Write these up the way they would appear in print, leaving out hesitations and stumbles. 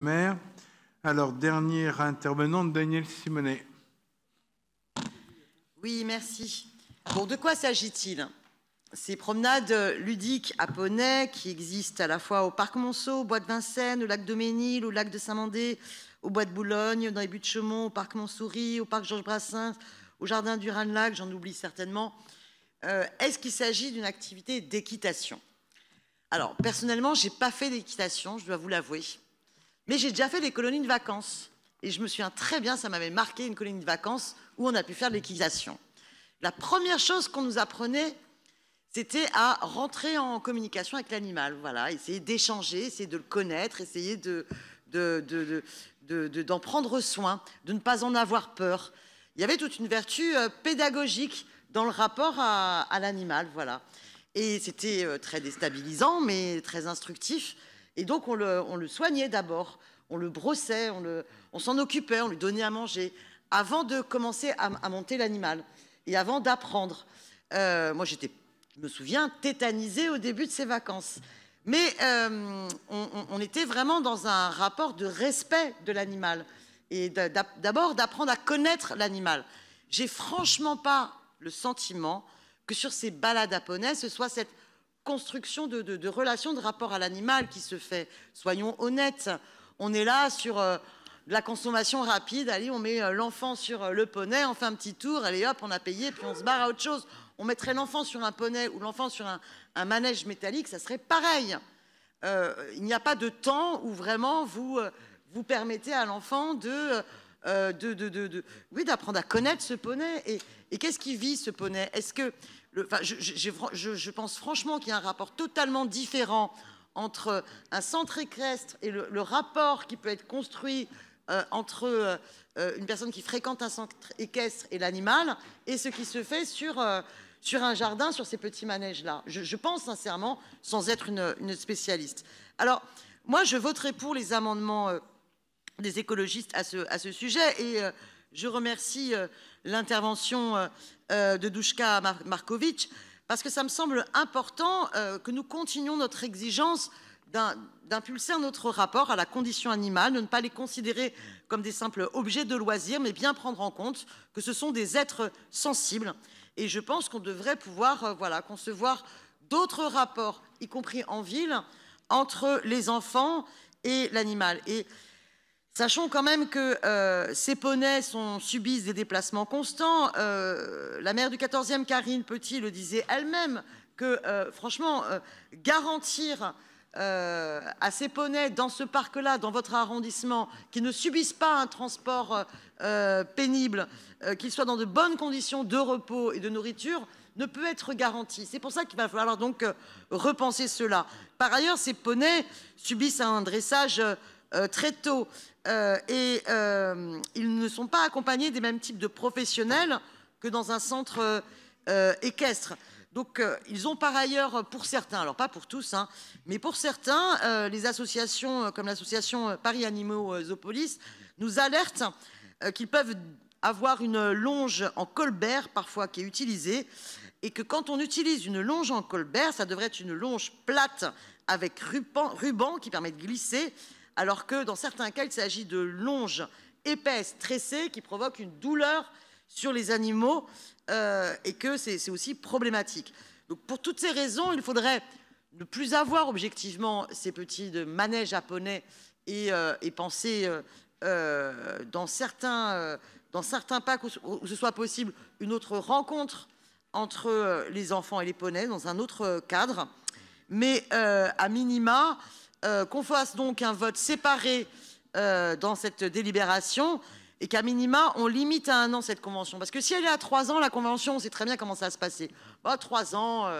Maire. Alors, dernier intervenant, Daniel Simonet. Oui, merci. Bon, de quoi s'agit-il? Ces promenades ludiques à poney qui existent à la fois au Parc Monceau, au Bois de Vincennes, au lac de Ménil, au lac de Saint-Mandé, au Bois de Boulogne, dans les Buttes de Chaumont, au Parc Montsouris, au Parc Georges Brassens, au Jardin du Ranelagh, j'en oublie certainement. Est-ce qu'il s'agit d'une activité d'équitation? Alors, personnellement, je n'ai pas fait d'équitation, je dois vous l'avouer. Mais j'ai déjà fait des colonies de vacances. Et je me souviens très bien, ça m'avait marqué une colonie de vacances où on a pu faire de l'équitation. La première chose qu'on nous apprenait, c'était à rentrer en communication avec l'animal. Voilà, essayer d'échanger, essayer de le connaître, essayer d'en prendre soin, de ne pas en avoir peur. Il y avait toute une vertu pédagogique dans le rapport à l'animal, voilà. Et c'était très déstabilisant, mais très instructif. Et donc, on le soignait d'abord, on le brossait, on s'en occupait, on lui donnait à manger, avant de commencer à monter l'animal et avant d'apprendre. Moi, je me souviens, tétanisée au début de ces vacances. Mais on était vraiment dans un rapport de respect de l'animal et d'abord d'apprendre à connaître l'animal. J'ai franchement pas le sentiment que sur ces balades à poney, ce soit cette construction de relation, de rapport à l'animal qui se fait. Soyons honnêtes, on est là sur de la consommation rapide, allez, on met l'enfant sur le poney, on fait un petit tour, allez hop, on a payé, puis on se barre à autre chose. On mettrait l'enfant sur un poney ou l'enfant sur un manège métallique, ça serait pareil. Il n'y a pas de temps où vraiment vous permettez à l'enfant d'apprendre à connaître ce poney. Et qu'est-ce qui vit ce poney? Est-ce que je pense franchement qu'il y a un rapport totalement différent entre un centre équestre et le rapport qui peut être construit entre une personne qui fréquente un centre équestre et l'animal et ce qui se fait sur un jardin, sur ces petits manèges-là. Je pense sincèrement, sans être une spécialiste. Alors, moi, je voterai pour les amendements des écologistes à ce sujet et je remercie l'intervention de Duška Marković parce que ça me semble important que nous continuions notre exigence d'impulser notre rapport à la condition animale, de ne pas les considérer comme des simples objets de loisirs, mais bien prendre en compte que ce sont des êtres sensibles. Et je pense qu'on devrait pouvoir concevoir d'autres rapports, y compris en ville, entre les enfants et l'animal. Et sachons quand même que ces poneys subissent des déplacements constants. La maire du 14e, Karine Petit, le disait elle-même, que franchement, garantir à ces poneys dans ce parc-là, dans votre arrondissement, qui ne subissent pas un transport pénible, qu'ils soient dans de bonnes conditions de repos et de nourriture, ne peut être garanti. C'est pour ça qu'il va falloir donc repenser cela. Par ailleurs, ces poneys subissent un dressage très tôt et ils ne sont pas accompagnés des mêmes types de professionnels que dans un centre équestre. Donc, ils ont par ailleurs, pour certains, alors pas pour tous, hein, mais pour certains, les associations comme l'association Paris Animaux Zoopolis nous alertent qu'ils peuvent avoir une longe en colbert parfois qui est utilisée et que quand on utilise une longe en colbert, ça devrait être une longe plate avec ruban qui permet de glisser, alors que dans certains cas, il s'agit de longes épaisses, tressées, qui provoquent une douleur sur les animaux et que c'est aussi problématique. Donc pour toutes ces raisons, il faudrait ne plus avoir objectivement ces petits manèges à poney et penser dans certains parcs où ce soit possible une autre rencontre entre les enfants et les poneys dans un autre cadre. Mais à minima, qu'on fasse donc un vote séparé dans cette délibération et qu'à minima, on limite à 1 an cette convention. Parce que si elle est à 3 ans, la convention, on sait très bien comment ça va se passer. Bah, 3 ans,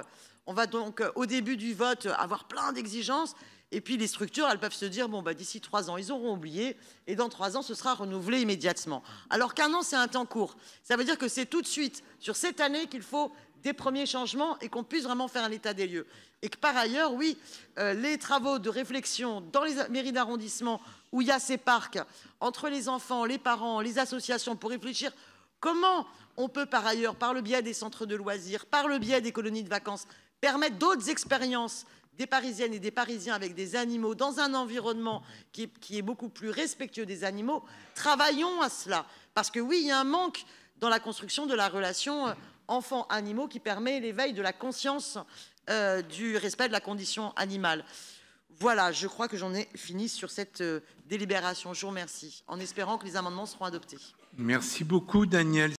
on va donc, au début du vote, avoir plein d'exigences. Et puis, les structures, elles peuvent se dire, bon, bah, d'ici 3 ans, ils auront oublié. Et dans 3 ans, ce sera renouvelé immédiatement. Alors qu'1 an, c'est un temps court. Ça veut dire que c'est tout de suite, sur cette année, qu'il faut des premiers changements et qu'on puisse vraiment faire un état des lieux. Et que par ailleurs, oui, les travaux de réflexion dans les mairies d'arrondissement où il y a ces parcs, entre les enfants, les parents, les associations, pour réfléchir comment on peut par ailleurs, par le biais des centres de loisirs, par le biais des colonies de vacances, permettre d'autres expériences des Parisiennes et des Parisiens avec des animaux dans un environnement qui est beaucoup plus respectueux des animaux. Travaillons à cela. Parce que oui, il y a un manque dans la construction de la relation enfants-animaux qui permet l'éveil de la conscience du respect de la condition animale. Voilà, je crois que j'en ai fini sur cette délibération. Je vous remercie, en espérant que les amendements seront adoptés. Merci beaucoup, Daniel.